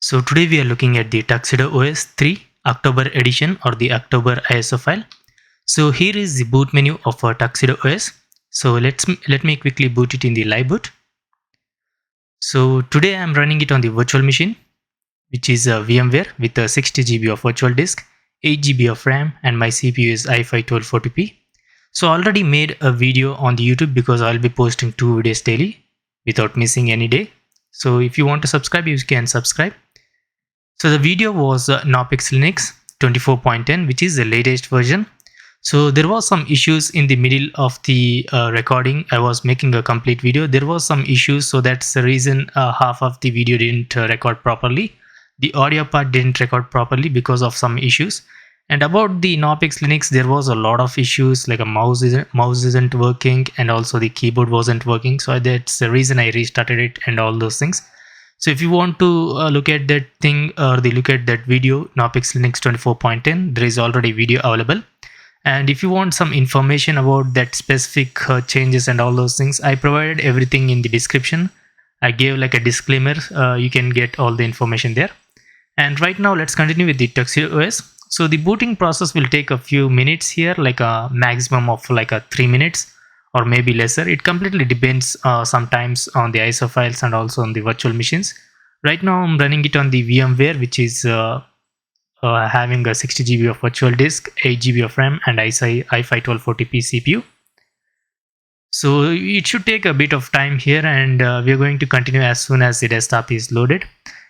So today we are looking at the Tuxedo OS 3 October edition or the October ISO file. So here is the boot menu of our Tuxedo OS. So let me quickly boot it in the live boot. So today I am running it on the virtual machine, which is a VMware with a 60 GB of virtual disk, 8 GB of RAM, and my CPU is i5 1240p. So I already made a video on the YouTube because I'll be posting 2 videos daily without missing any day. So if you want to subscribe, you can subscribe. So the video was Knoppix Linux 24.10, which is the latest version. So there was some issues in the middle of the recording. I was making a complete video. There was some issues, so that's the reason half of the video didn't record properly. The audio part didn't record properly because of some issues. And about the Knoppix Linux, there was a lot of issues, like a mouse isn't working, and also the keyboard wasn't working. So that's the reason I restarted it and all those things. So if you want to look at that thing or look at that video, Knoppix Linux 24.10, there is already video available. And if you want some information about that specific changes and all those things, I provided everything in the description. I gave like a disclaimer. You can get all the information there. And right now let's continue with the Tuxedo OS. So the booting process will take a few minutes here, like a maximum of like 3 minutes. Or maybe lesser. It completely depends sometimes on the ISO files and also on the virtual machines. Right now I'm running it on the VMware, which is having a 60 GB of virtual disk, 8 GB of RAM, and i5 1240p CPU. So it should take a bit of time here, and we are going to continue as soon as the desktop is loaded.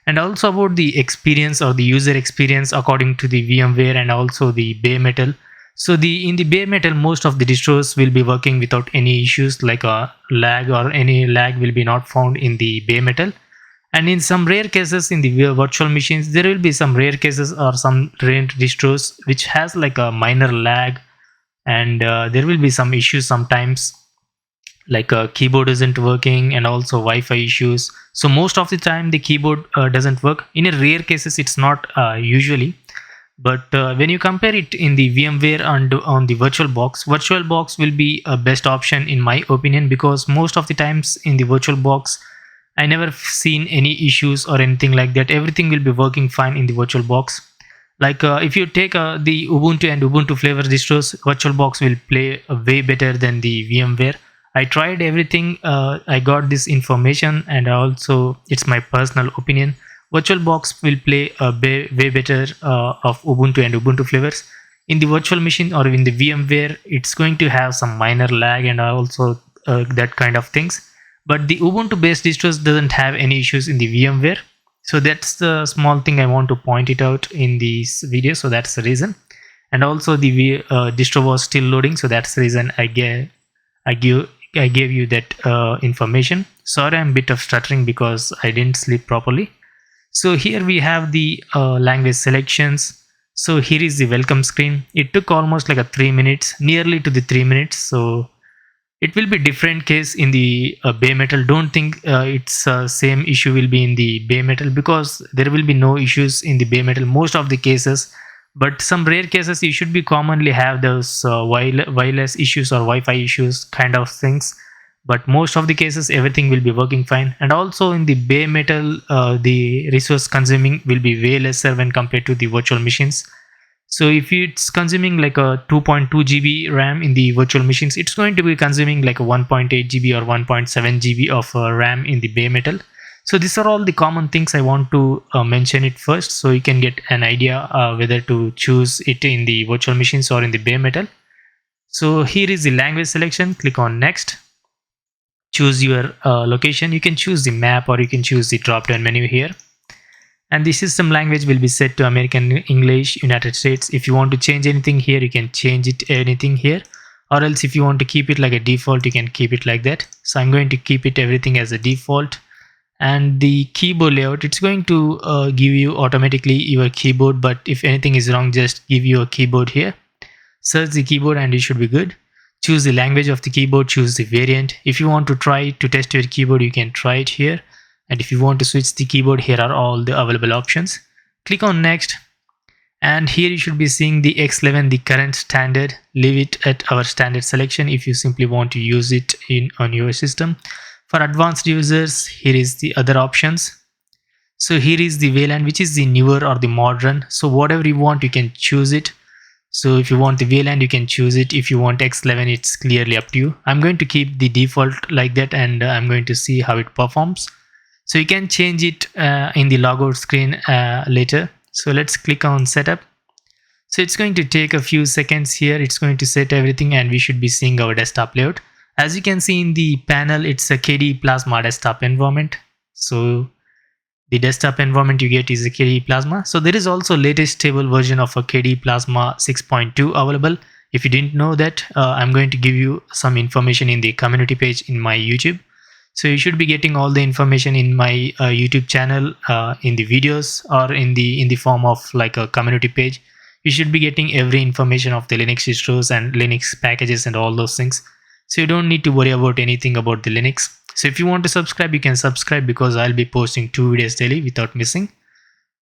And also about the experience or the user experience according to the VMware and also the bare metal. So in the bare metal, most of the distros will be working without any issues, like a lag, or any lag will be not found in the bare metal. And in some rare cases in the virtual machines, there will be some rare cases or some rare distros which has like a minor lag, and there will be some issues sometimes, like a keyboard isn't working and also Wi-Fi issues. So most of the time the keyboard doesn't work. In a rare cases, it's not usually. But when you compare it in the VMware and on the VirtualBox will be a best option in my opinion, because most of the times in the VirtualBox, I never seen any issues or anything like that. Everything will be working fine in the VirtualBox. Like if you take the Ubuntu and Ubuntu flavor distros, VirtualBox will play way better than the VMware. I tried everything. I got this information, and also it's my personal opinion. VirtualBox will play way better of Ubuntu and Ubuntu flavors. In the virtual machine or in the VMware, it's going to have some minor lag and also that kind of things. But the Ubuntu based distros doesn't have any issues in the VMware. So that's the small thing I want to point it out in this video. So that's the reason. And also the distro was still loading. So that's the reason I gave you that information. Sorry, I'm a bit of stuttering because I didn't sleep properly. So here we have the language selections. So here is the welcome screen. It took almost like 3 minutes, nearly to the 3 minutes. So it will be different case in the bare metal. Don't think it's same issue will be in the bare metal, because there will be no issues in the bare metal most of the cases. But some rare cases you should be commonly have those wireless issues or Wi-Fi issues kind of things. But most of the cases everything will be working fine. And also in the bare metal, the resource consuming will be way lesser when compared to the virtual machines. So if it's consuming like a 2.2 GB RAM in the virtual machines, it's going to be consuming like a 1.8 GB or 1.7 GB of RAM in the bare metal. So these are all the common things I want to mention it first, so you can get an idea whether to choose it in the virtual machines or in the bare metal. So here is the language selection. Click on next. Choose your location. You can choose the map or you can choose the drop down menu here. And the system language will be set to American English, United States. If you want to change anything here, you can change it anything here. Or else if you want to keep it like a default, you can keep it like that. So I'm going to keep it everything as a default. And the keyboard layout, it's going to give you automatically your keyboard. But if anything is wrong, just give you a keyboard here. Search the keyboard and you should be good. Choose the language of the keyboard, choose the variant. If you want to try to test your keyboard, you can try it here. And if you want to switch the keyboard, here are all the available options. Click on next. And here you should be seeing the X11, the current standard. Leave it at our standard selection if you simply want to use it on your system. For advanced users, here is the other options. So here is the VLAN, which is the newer or the modern. So whatever you want, you can choose it. So if you want the VLAN, you can choose it. If you want X11, it's clearly up to you. I'm going to keep the default like that, and I'm going to see how it performs. So you can change it in the logout screen later. So let's click on setup. So it's going to take a few seconds here. It's going to set everything, and we should be seeing our desktop layout. As you can see in the panel, it's a KDE Plasma desktop environment. So the desktop environment you get is a KDE Plasma. So there is also latest stable version of a KDE Plasma 6.2 available. If you didn't know that, I'm going to give you some information in the community page in my YouTube. So you should be getting all the information in my YouTube channel, in the videos, or in the form of like a community page. You should be getting every information of the Linux distros and Linux packages and all those things. So you don't need to worry about anything about the Linux. So if you want to subscribe, you can subscribe, because I'll be posting 2 videos daily without missing.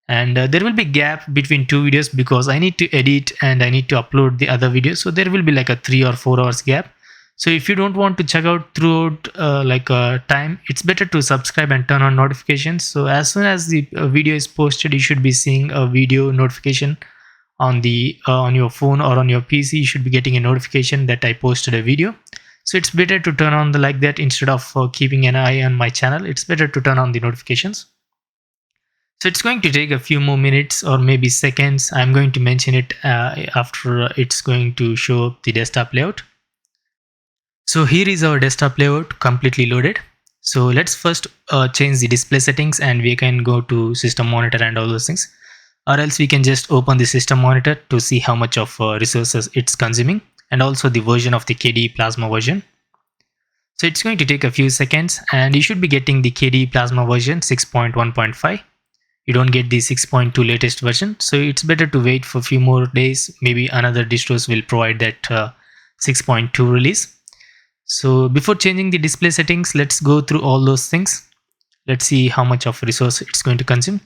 And there will be gap between 2 videos because I need to edit and I need to upload the other videos. So there will be like a 3 or 4 hours gap. So if you don't want to check out throughout time, it's better to subscribe and turn on notifications. So as soon as the video is posted, you should be seeing a video notification on your phone or on your PC. You should be getting a notification that I posted a video. So it's better to turn on like that instead of keeping an eye on my channel. It's better to turn on the notifications. So it's going to take a few more minutes or maybe seconds. I'm going to mention it after it's going to show up the desktop layout. So here is our desktop layout completely loaded. So let's first change the display settings, and we can go to system monitor and all those things. Or else we can just open the system monitor to see how much of resources it's consuming, and also the version of the KDE Plasma version. So it's going to take a few seconds, and you should be getting the KDE Plasma version 6.1.5. You don't get the 6.2 latest version, so it's better to wait for a few more days. Maybe another distros will provide that 6.2 release. So before changing the display settings, let's go through all those things. Let's see how much of resource it's going to consume.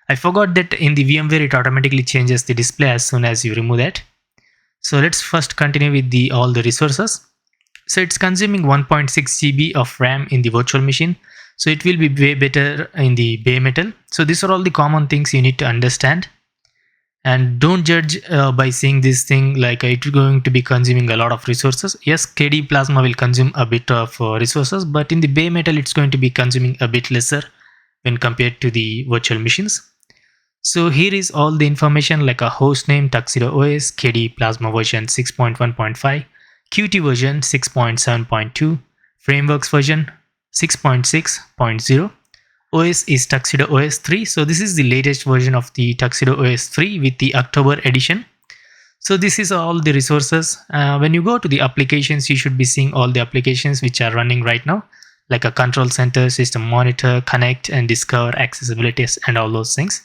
I forgot that in the VMware it automatically changes the display as soon as you remove that. So let's first continue with all the resources. So it's consuming 1.6 GB of RAM in the virtual machine. So it will be way better in the bare metal. So these are all the common things you need to understand. And don't judge by seeing this thing like it's going to be consuming a lot of resources. Yes, KDE Plasma will consume a bit of resources, but in the bare metal it's going to be consuming a bit lesser when compared to the virtual machines. So here is all the information like a host name Tuxedo OS, KDE Plasma version 6.1.5, Qt version 6.7.2, frameworks version 6.6.0. OS is Tuxedo OS 3. So this is the latest version of the Tuxedo OS 3 with the October edition. So this is all the resources. When you go to the applications, you should be seeing all the applications which are running right now, like a control center, system monitor, connect and discover, accessibilities and all those things.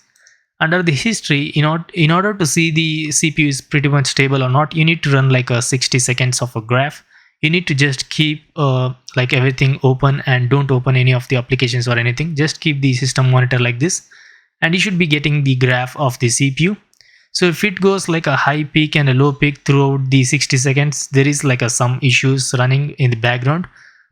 Under the history, in order to see the CPU is pretty much stable or not, you need to run like a 60 seconds of a graph. You need to just keep like everything open and don't open any of the applications or anything. Just keep the system monitor like this, and you should be getting the graph of the CPU. So if it goes like a high peak and a low peak throughout the 60 seconds, there is like some issues running in the background.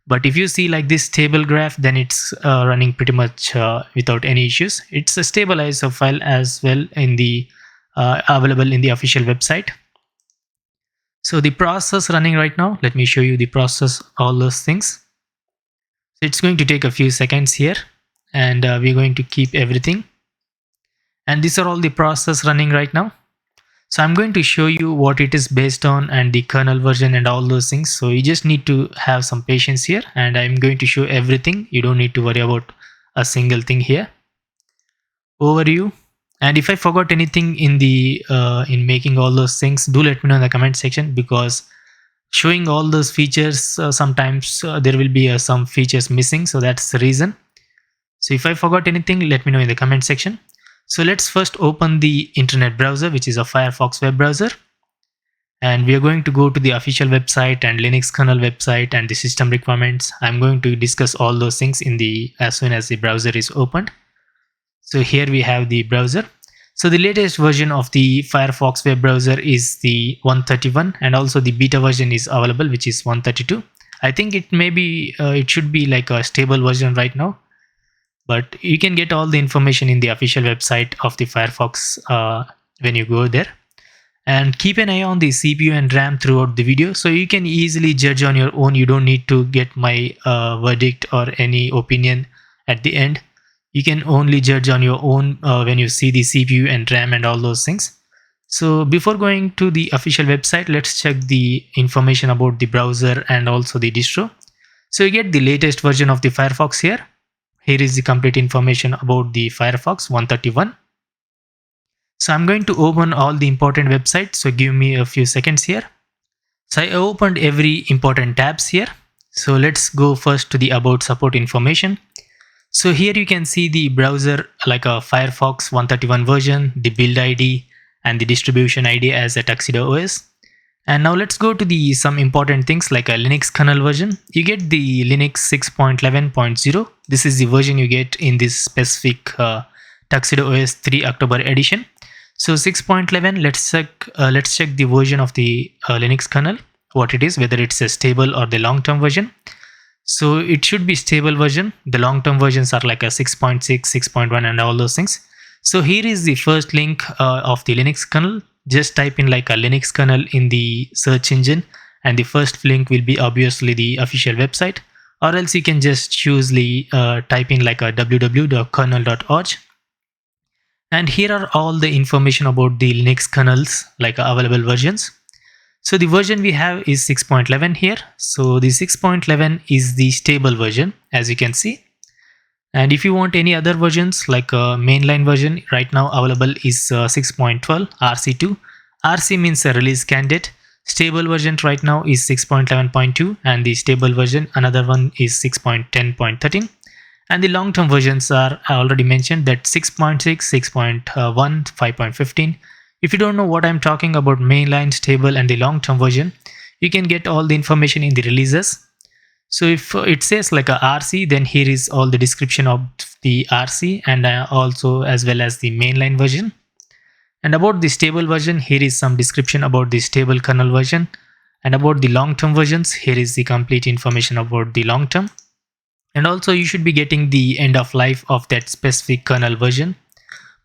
But if you see like this stable graph, then it's running pretty much without any issues. It's a stable ISO file as well in the available in the official website. So the process running right now, let me show you the process, all those things. So it's going to take a few seconds here, and we're going to keep everything. And these are all the process running right now. So I'm going to show you what it is based on and the kernel version and all those things. So you just need to have some patience here, and I'm going to show everything. You don't need to worry about a single thing here. Overview. And if I forgot anything in the in making all those things, do let me know in the comment section, because showing all those features sometimes there will be some features missing. So that's the reason. So if I forgot anything, let me know in the comment section. So let's first open the internet browser, which is a Firefox web browser. And we are going to go to the official website and Linux kernel website and the system requirements. I'm going to discuss all those things as soon as the browser is opened. So here we have the browser. So the latest version of the Firefox web browser is the 131, and also the beta version is available, which is 132. I think it should be like a stable version right now. but you can get all the information in the official website of the Firefox when you go there. And keep an eye on the CPU and RAM throughout the video, so you can easily judge on your own. You don't need to get my verdict or any opinion at the end. You can only judge on your own when you see the CPU and RAM and all those things. So before going to the official website, let's check the information about the browser and also the distro. So you get the latest version of the Firefox here. Here is the complete information about the Firefox 131. So I'm going to open all the important websites, so give me a few seconds here. So I opened every important tabs here. So let's go first to the about support information. So here you can see the browser like a Firefox 131 version, the build ID and the distribution ID as a Tuxedo OS. And now let's go to the some important things like a Linux kernel version. You get the Linux 6.11.0. This is the version you get in this specific Tuxedo OS 3 October edition. So 6.11, let's check the version of the Linux kernel, what it is, whether it's a stable or the long-term version. So it should be stable version. The long-term versions are like a 6.6, 6.1 and all those things. So here is the first link of the Linux kernel. Just type in like a Linux kernel in the search engine, and the first link will be obviously the official website, or else you can just choose the type in like a www.kernel.org. And here are all the information about the Linux kernels, like available versions. So the version we have is 6.11 here. So the 6.11 is the stable version, as you can see. And if you want any other versions like a mainline version, right now available is 6.12 RC2. RC means a release candidate. Stable version right now is 6.11.2, and the stable version, another one, is 6.10.13. And the long-term versions are, I already mentioned, that 6.6, 6.1, 5.15. If you don't know what I'm talking about mainline, stable and the long-term version, you can get all the information in the releases. So if it says like a RC, then here is all the description of the RC, and also as well as the mainline version. And about the stable version, here is some description about the stable kernel version. And about the long-term versions, here is the complete information about the long-term. And also you should be getting the end of life of that specific kernel version.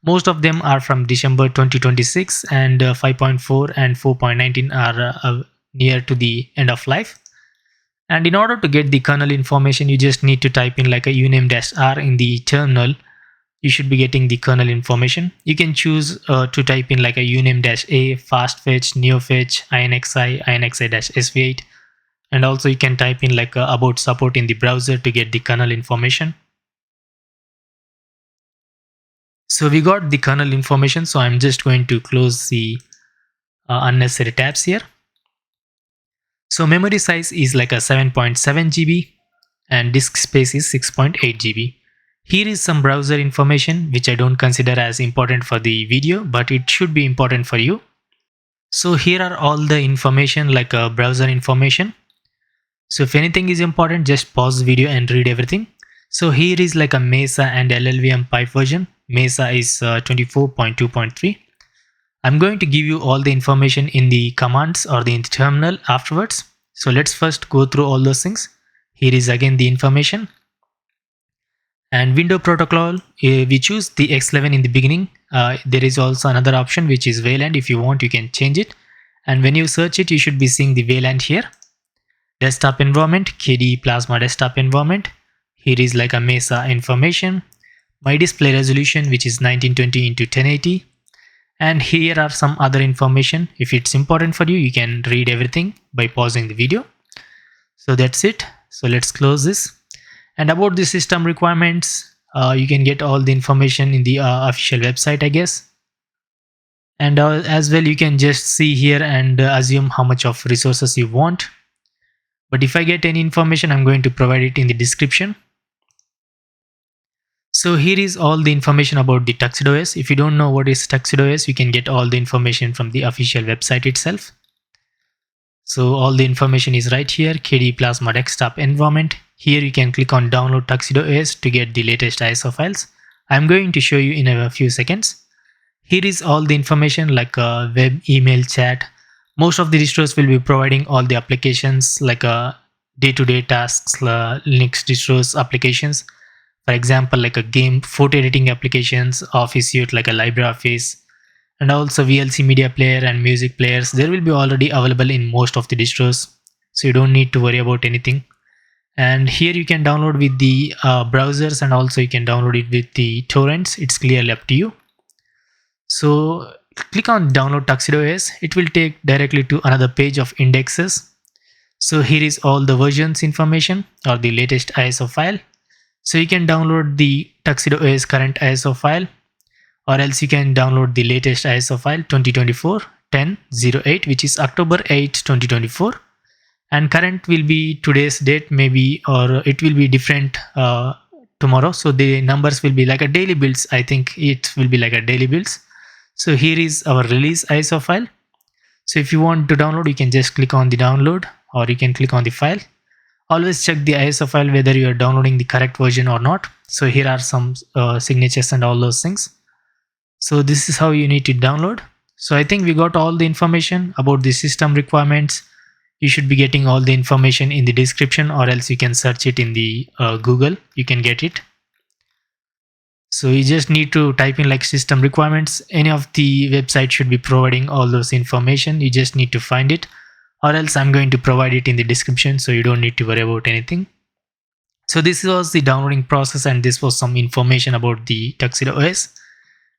Most of them are from December 2026, and 5.4 and 4.19 are near to the end of life. And in order to get the kernel information, you just need to type in like a uname-r in the terminal. You should be getting the kernel information. You can choose to type in like a uname-a, fastfetch, neofetch, inxi, inxi-sv8. And also you can type in like about support in the browser to get the kernel information. So we got the kernel information, so I'm just going to close the unnecessary tabs here. So memory size is like a 7.7 GB and disk space is 6.8 GB. Here is some browser information which I don't consider as important for the video, but it should be important for you. So here are all the information like browser information. So if anything is important, just pause the video and read everything. So here is like a Mesa and LLVM pipe version. Mesa is 24.2.3. I'm going to give you all the information in the commands or the terminal afterwards. So let's first go through all those things. Here is again the information. And window protocol, we choose the X11 in the beginning. There is also another option which is VLAN. If you want, you can change it. And when you search it, you should be seeing the VLAN here. Desktop environment, KDE Plasma desktop environment. Here is like a Mesa information. My display resolution, which is 1920 into 1080. And here are some other information. If it's important for you, you can read everything by pausing the video. So that's it. So let's close this. And about the system requirements, you can get all the information in the official website, I guess. And as well, you can just see here and assume how much of resources you want. But if I get any information, I'm going to provide it in the description. So here is all the information about the Tuxedo OS. If you don't know what is Tuxedo OS, you can get all the information from the official website itself. So all the information is right here, KDE Plasma desktop environment. Here you can click on download Tuxedo OS to get the latest ISO files. I'm going to show you in a few seconds. Here is all the information like web, email, chat. Most of the distros will be providing all the applications like day-to-day tasks, Linux distros applications. For example, like a game, photo editing applications, Office suite like a LibreOffice, and also VLC media player and music players. There will be already available in most of the distros, so you don't need to worry about anything. And here you can download with the browsers, and also you can download it with the torrents. It's clearly up to you. So click on download Tuxedo OS. It will take directly to another page of indexes. So here is all the versions information or the latest ISO file. So you can download the Tuxedo OS current ISO file, or else you can download the latest ISO file 2024-10-08, which is October 8, 2024. And current will be today's date maybe, or it will be different tomorrow. So the numbers will be like a daily builds. I think it will be like a daily builds. So here is our release ISO file. So if you want to download, you can just click on the download, or you can click on the file. Always check the ISO file whether you are downloading the correct version or not. So here are some signatures and all those things. So this is how you need to download. So I think we got all the information about the system requirements. You should be getting all the information in the description, or else you can search it in the Google. You can get it. So you just need to type in like system requirements. Any of the website should be providing all those information. You just need to find it, or else I'm going to provide it in the description, so you don't need to worry about anything. So this was the downloading process, and this was some information about the Tuxedo OS.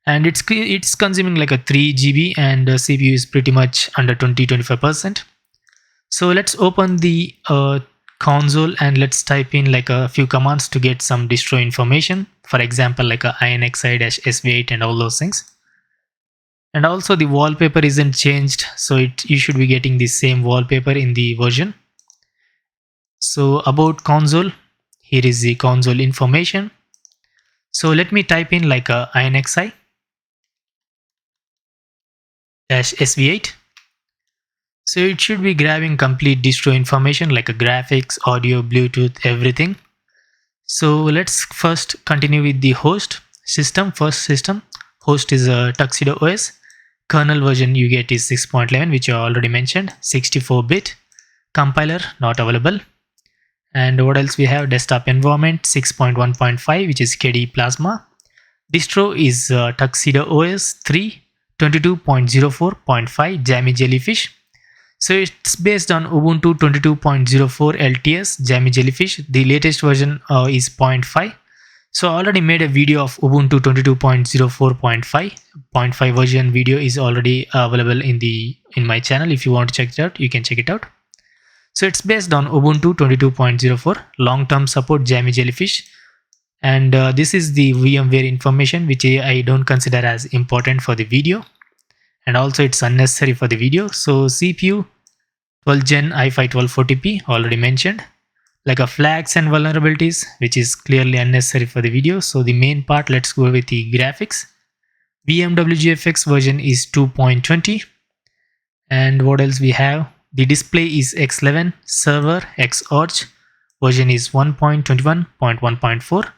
And it's consuming like a 3 GB, and the CPU is pretty much under 20-25%. So let's open the console, and let's type in like a few commands to get some distro information. For example, like a inxi-sv8 and all those things. And also the wallpaper isn't changed, so you should be getting the same wallpaper in the version. So about console, here is the console information. So let me type in like a inxi-sv8. So it should be grabbing complete distro information like a graphics, audio, Bluetooth, everything. So let's first continue with the host system. First system host is a Tuxedo OS. Kernel version you get is 6.11, which I already mentioned. 64-bit. Compiler not available. And what else we have? Desktop environment 6.1.5, which is KDE Plasma. Distro is Tuxedo OS 3 22.04.5 Jammy Jellyfish. So it's based on Ubuntu 22.04 LTS Jammy Jellyfish. The latest version is 0.5. So I already made a video of Ubuntu 22.04.5. 0.5 version video is already available in my channel. If you want to check it out, you can check it out. So it's based on Ubuntu 22.04 long-term support Jammy Jellyfish. And this is the VMware information, which I don't consider as important for the video. And also it's unnecessary for the video. So CPU 12 Gen i5 1240p already mentioned. Like a flags and vulnerabilities, which is clearly unnecessary for the video. So the main part, let's go with the graphics. VMWGFX version is 2.20. And what else we have? The display is X11, server Xorg version is 1.21.1.4,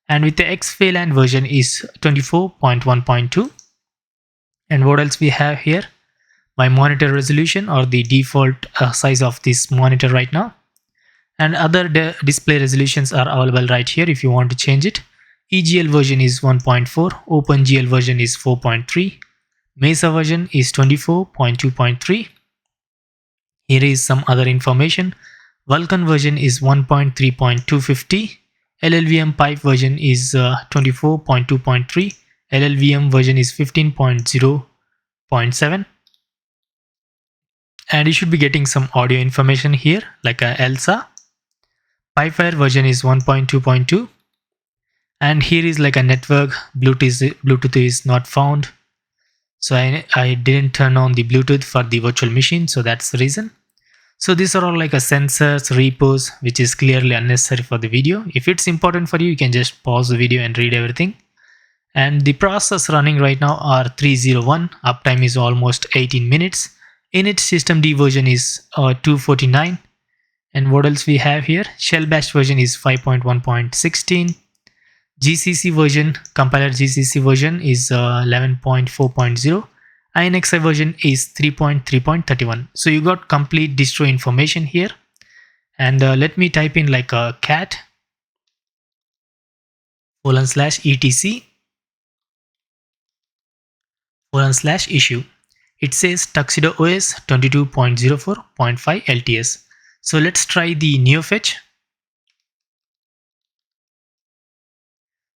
and with the XVLAN version is 24.1.2. And what else we have here? My monitor resolution, or the default size of this monitor right now. And other display resolutions are available right here if you want to change it. EGL version is 1.4, OpenGL version is 4.3, Mesa version is 24.2.3. Here is some other information. Vulkan version is 1.3.250, LLVM pipe version is 24.2.3, LLVM version is 15.0.7. And you should be getting some audio information here, like a ELSA. Pipewire version is 1.2.2. And here is like a network. Bluetooth is not found. So I didn't turn on the Bluetooth for the virtual machine, so that's the reason. So these are all like a sensors, repos, which is clearly unnecessary for the video. If it's important for you, you can just pause the video and read everything. And the process running right now are 301. Uptime is almost 18 minutes. Init systemd version is 249. And what else we have here? Shell bash version is 5.1.16. GCC version, compiler GCC version is 11.4.0. INXI version is 3.3.31. So you got complete distro information here. And let me type in like a cat /etc/issue. It says Tuxedo OS 22.04.5 LTS. So let's try the NeoFetch.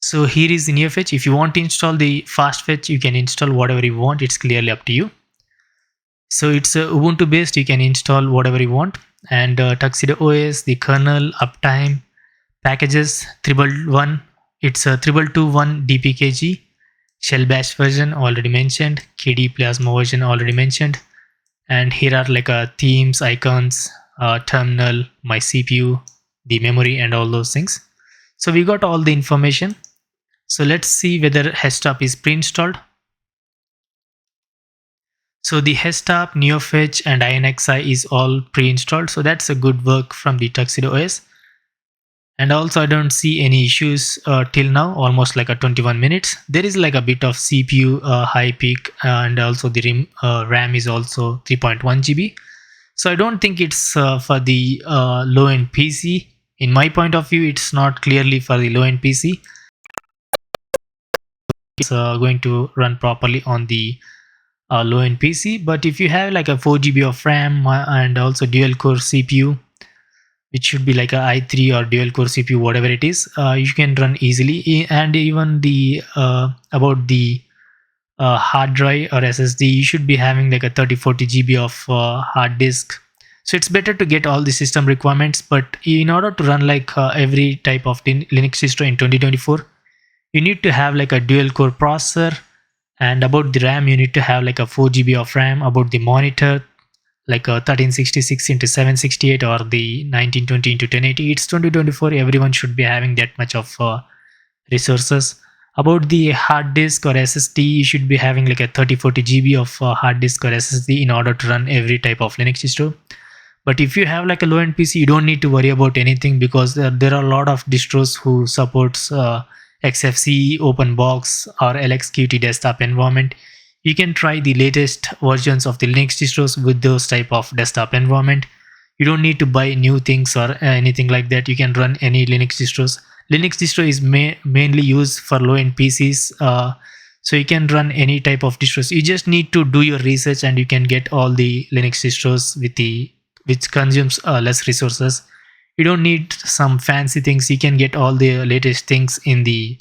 So here is the NeoFetch. If you want to install the fast fetch, you can install whatever you want. It's clearly up to you. So it's Ubuntu based. You can install whatever you want. And Tuxedo OS, the kernel, uptime, packages, 111. It's a 2221 DPKG. Shell bash version already mentioned, KDE plasma version already mentioned, and here are like themes, icons, terminal, my CPU, the memory, and all those things. So we got all the information. So let's see whether Hestop is pre-installed. So the Hestop, NeoFetch, and INXI is all pre-installed. So that's a good work from the Tuxedo OS. And also I don't see any issues till now, almost like 21 minutes. There is like a bit of CPU high peak, and also the RAM is also 3.1 GB. So I don't think it's for the low-end PC. In my point of view, it's not clearly for the low-end PC. It's going to run properly on the low-end PC. But if you have like a 4 GB of RAM and also dual-core CPU, which should be like a i3 or dual core CPU, whatever it is, you can run easily. And even the about the hard drive or SSD, you should be having like a 30-40 GB of hard disk. So it's better to get all the system requirements. But in order to run like every type of Linux distro in 2024, you need to have like a dual core processor. And about the RAM, you need to have like a 4 GB of RAM. About the monitor, like a 1366 into 768 or the 1920 into 1080. It's 2024. Everyone should be having that much of resources. About the hard disk or SSD, you should be having like a 30-40 GB of hard disk or SSD in order to run every type of Linux distro. But if you have like a low-end PC, you don't need to worry about anything, because there are a lot of distros who supports XFCE, OpenBox, or LXQT desktop environment. You can try the latest versions of the Linux distros with those type of desktop environment. You don't need to buy new things or anything like that. You can run any Linux distros. Linux distro is mainly used for low-end PCs, so you can run any type of distros. You just need to do your research, and you can get all the Linux distros which consumes less resources. You don't need some fancy things. You can get all the latest things in the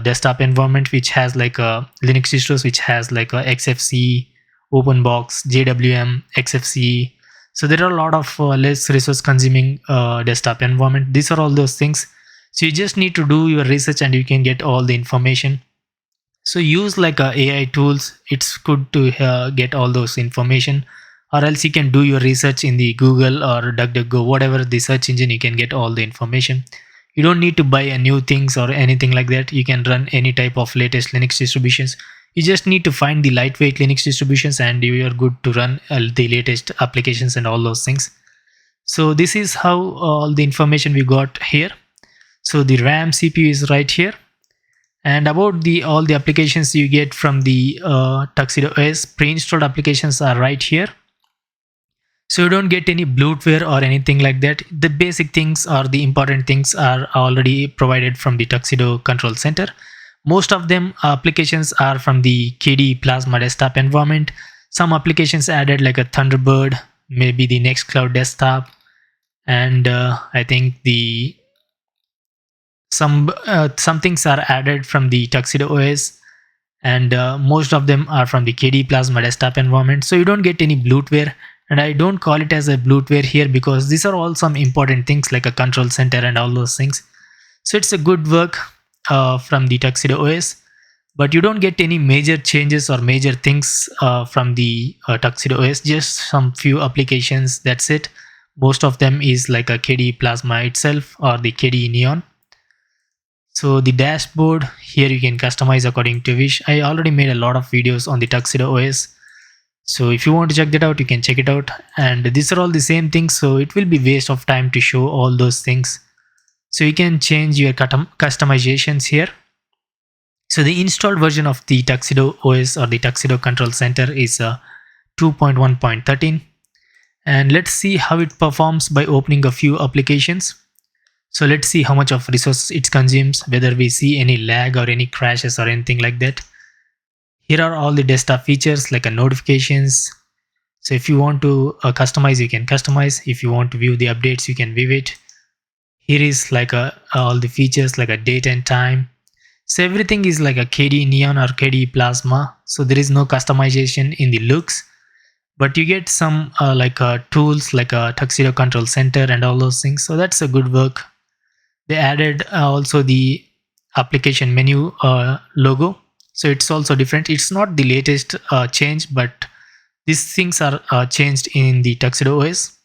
desktop environment, which has like a Linux distros, which has like a XFCE, OpenBox, JWM, XFCE. So there are a lot of less resource consuming desktop environment. These are all those things. So you just need to do your research, and you can get all the information. So use like AI tools. It's good to get all those information, or else you can do your research in the Google or DuckDuckGo, whatever the search engine. You can get all the information. You don't need to buy a new things or anything like that. You can run any type of latest Linux distributions. You just need to find the lightweight Linux distributions, and you are good to run the latest applications and all those things. So this is how all the information we got here. So the RAM CPU is right here, and about all the applications you get from the Tuxedo OS, pre-installed applications are right here. So you don't get any bloatware or anything like that. The basic things or the important things are already provided from the Tuxedo Control Center. Most of them applications are from the KDE Plasma desktop environment. Some applications added like a Thunderbird, maybe the Nextcloud desktop, and I think some things are added from the Tuxedo OS, and most of them are from the KDE Plasma desktop environment. So you don't get any bloatware. And I don't call it as a bloatware here, because these are all some important things like a control center and all those things. So it's a good work from the Tuxedo OS, but you don't get any major changes or major things from the Tuxedo OS. Just some few applications, that's it. Most of them is like a KDE Plasma itself or the KDE Neon. So the dashboard here you can customize according to wish. I already made a lot of videos on the Tuxedo OS. So if you want to check that out, you can check it out. And these are all the same things, so it will be waste of time to show all those things. So you can change your customizations here. So the installed version of the Tuxedo OS or the Tuxedo Control Center is 2.1.13. And let's see how it performs by opening a few applications. So let's see how much of resources it consumes, whether we see any lag or any crashes or anything like that. Here are all the desktop features like notifications. So if you want to customize, you can customize. If you want to view the updates, you can view it. Here is like all the features like a date and time. So everything is like a KDE Neon or KDE Plasma. So there is no customization in the looks, but you get some tools like a Tuxedo Control Center and all those things. So that's a good work. They added also the application menu logo. So it's also different. It's not the latest change, but these things are changed in the Tuxedo OS.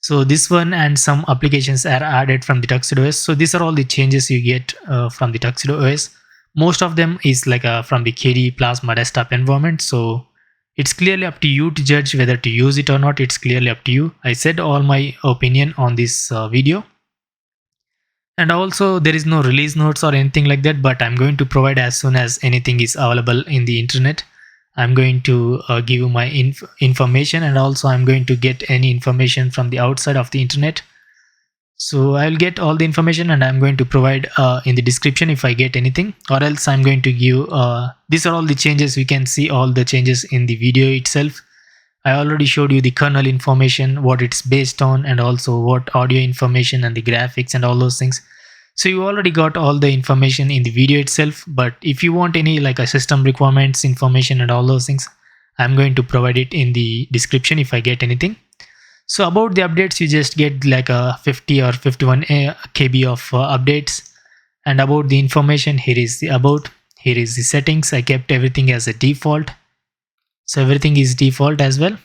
So this one and some applications are added from the Tuxedo OS. So these are all the changes you get from the Tuxedo OS. Most of them is like from the KDE Plasma desktop environment. So it's clearly up to you to judge whether to use it or not. It's clearly up to you. I said all my opinion on this video. And also there is no release notes or anything like that, but I'm going to provide as soon as anything is available in the internet. I'm going to give you my information, and also I'm going to get any information from the outside of the internet. So I'll get all the information and I'm going to provide in the description if I get anything, or else I'm going to give these are all the changes. You can see all the changes in the video itself. I already showed you the kernel information, what it's based on, and also what audio information and the graphics and all those things. So you already got all the information in the video itself, but if you want any like a system requirements information and all those things, I'm going to provide it in the description if I get anything. So about the updates, you just get like a 50 or 51 KB of updates. And about the information, here is the about, here is the settings. I kept everything as a default. So everything is default as well.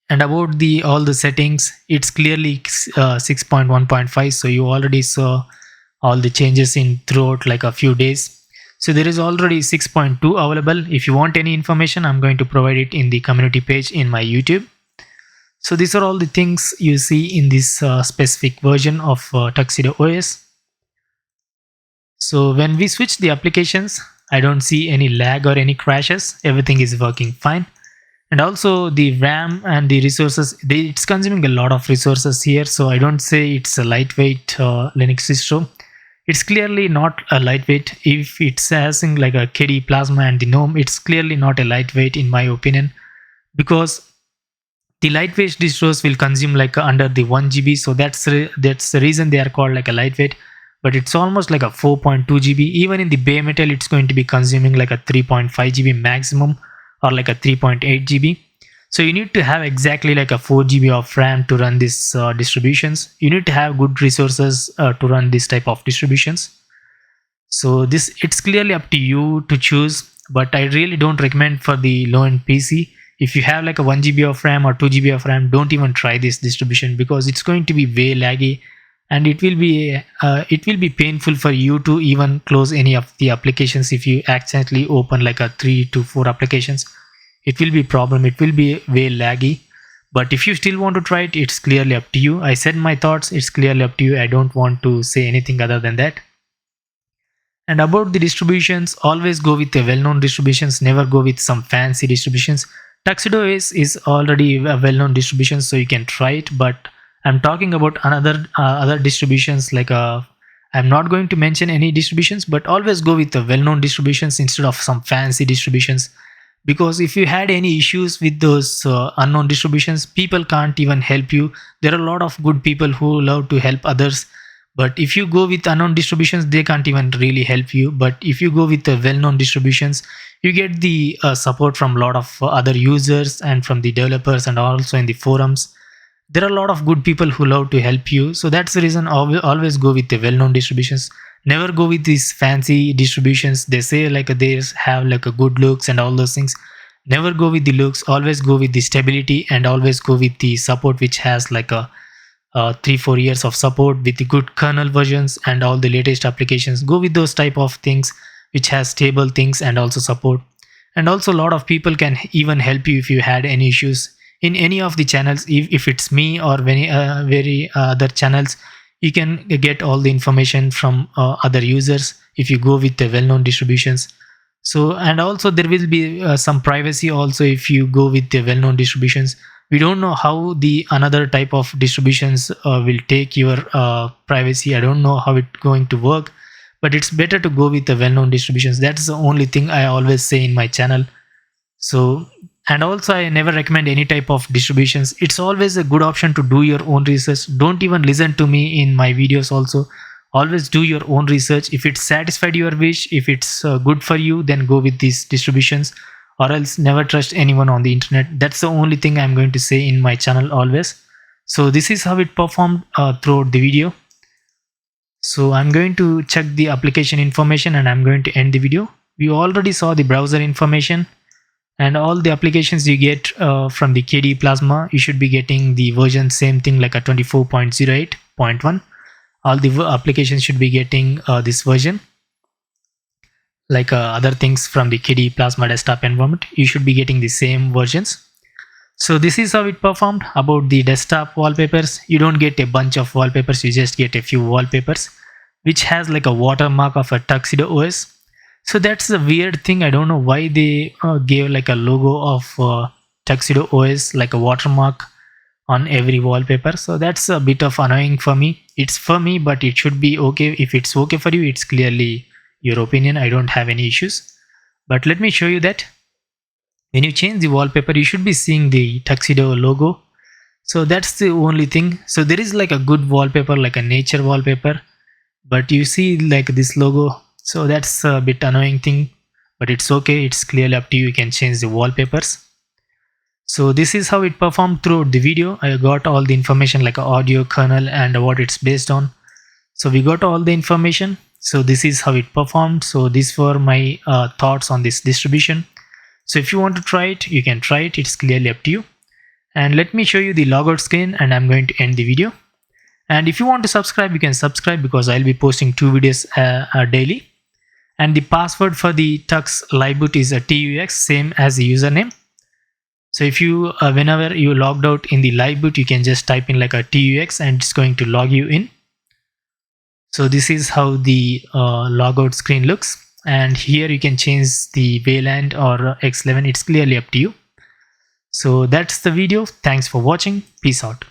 And about the all the settings, it's clearly 6.1.5. So you already saw all the changes in throughout like a few days. So there is already 6.2 available. If you want any information, I'm going to provide it in the community page in my YouTube. So these are all the things you see in this specific version of Tuxedo OS. So when we switch the applications, I don't see any lag or any crashes. Everything is working fine. And also the RAM and the resources, it's consuming a lot of resources here. So I don't say it's a lightweight Linux distro. It's clearly not a lightweight. If it's having like a KDE Plasma and the GNOME, it's clearly not a lightweight in my opinion, because the lightweight distros will consume like under the 1 GB. So that's the reason they are called like a lightweight. But it's almost like a 4.2 GB. Even in the bare metal, it's going to be consuming like a 3.5 GB maximum, or like a 3.8 GB. So you need to have exactly like a 4 GB of RAM to run these distributions. You need to have good resources to run this type of distributions. So it's clearly up to you to choose, but I really don't recommend for the low-end PC. If you have like a 1 GB of RAM or 2 GB of RAM, don't even try this distribution, because it's going to be way laggy, and it will be painful for you to even close any of the applications. If you accidentally open like a 3 to 4 applications, it will be a problem. It will be way laggy. But if you still want to try it, it's clearly up to you. I said my thoughts, it's clearly up to you. I don't want to say anything other than that. And about the distributions, always go with the well-known distributions, never go with some fancy distributions. Tuxedo is already a well-known distribution, so you can try it, but I'm talking about another other distributions like I'm not going to mention any distributions, but always go with the well-known distributions instead of some fancy distributions. Because if you had any issues with those unknown distributions, people can't even help you. There are a lot of good people who love to help others, but if you go with unknown distributions, they can't even really help you. But if you go with the well-known distributions, you get the support from a lot of other users and from the developers, and also in the forums. There are a lot of good people who love to help you. So that's the reason always go with the well-known distributions. Never go with these fancy distributions. They say like they have like a good looks and all those things. Never go with the looks. Always go with the stability, and always go with the support which has like a 3-4 years of support with the good kernel versions and all the latest applications. Go with those type of things which has stable things and also support. And also a lot of people can even help you if you had any issues in any of the channels. If it's me or very other channels, you can get all the information from other users if you go with the well-known distributions. So, and also there will be some privacy also if you go with the well-known distributions. We don't know how the another type of distributions will take your privacy. I don't know how it's going to work, but it's better to go with the well-known distributions. That's the only thing I always say in my channel. So, and also I never recommend any type of distributions. It's always a good option to do your own research. Don't even listen to me in my videos. Also, always do your own research. If it satisfied your wish, if it's good for you, then go with these distributions, or else never trust anyone on the internet. That's the only thing I'm going to say in my channel always. So this is how it performed throughout the video. So I'm going to check the application information and I'm going to end the video. We already saw the browser information and all the applications you get from the KDE Plasma. You should be getting the version same thing, like a 24.08.1. All the applications should be getting this version. Like other things from the KDE Plasma desktop environment, you should be getting the same versions. So this is how it performed. About the desktop wallpapers, you don't get a bunch of wallpapers, you just get a few wallpapers which has like a watermark of a Tuxedo OS. So that's a weird thing. I don't know why they gave like a logo of Tuxedo OS, like a watermark on every wallpaper. So that's a bit of annoying for me. It's for me, but it should be okay. If it's okay for you, it's clearly your opinion. I don't have any issues. But let me show you that when you change the wallpaper, you should be seeing the Tuxedo logo. So that's the only thing. So there is like a good wallpaper, like a nature wallpaper, but you see like this logo. So that's a bit annoying thing, but it's okay. It's clearly up to you. You can change the wallpapers. So this is how it performed throughout the video. I got all the information like audio, kernel, and what it's based on. So we got all the information. So this is how it performed. So these were my thoughts on this distribution. So if you want to try it, you can try it. It's clearly up to you. And let me show you the logout screen and I'm going to end the video. And if you want to subscribe, you can subscribe because I'll be posting 2 videos daily. And the password for the Tux Liveboot is a TUX, same as the username. So if you whenever you logged out in the Liveboot, you can just type in like a TUX and it's going to log you in. So this is how the logout screen looks, and here you can change the Wayland or X11. It's clearly up to you. So that's the video. Thanks for watching. Peace out.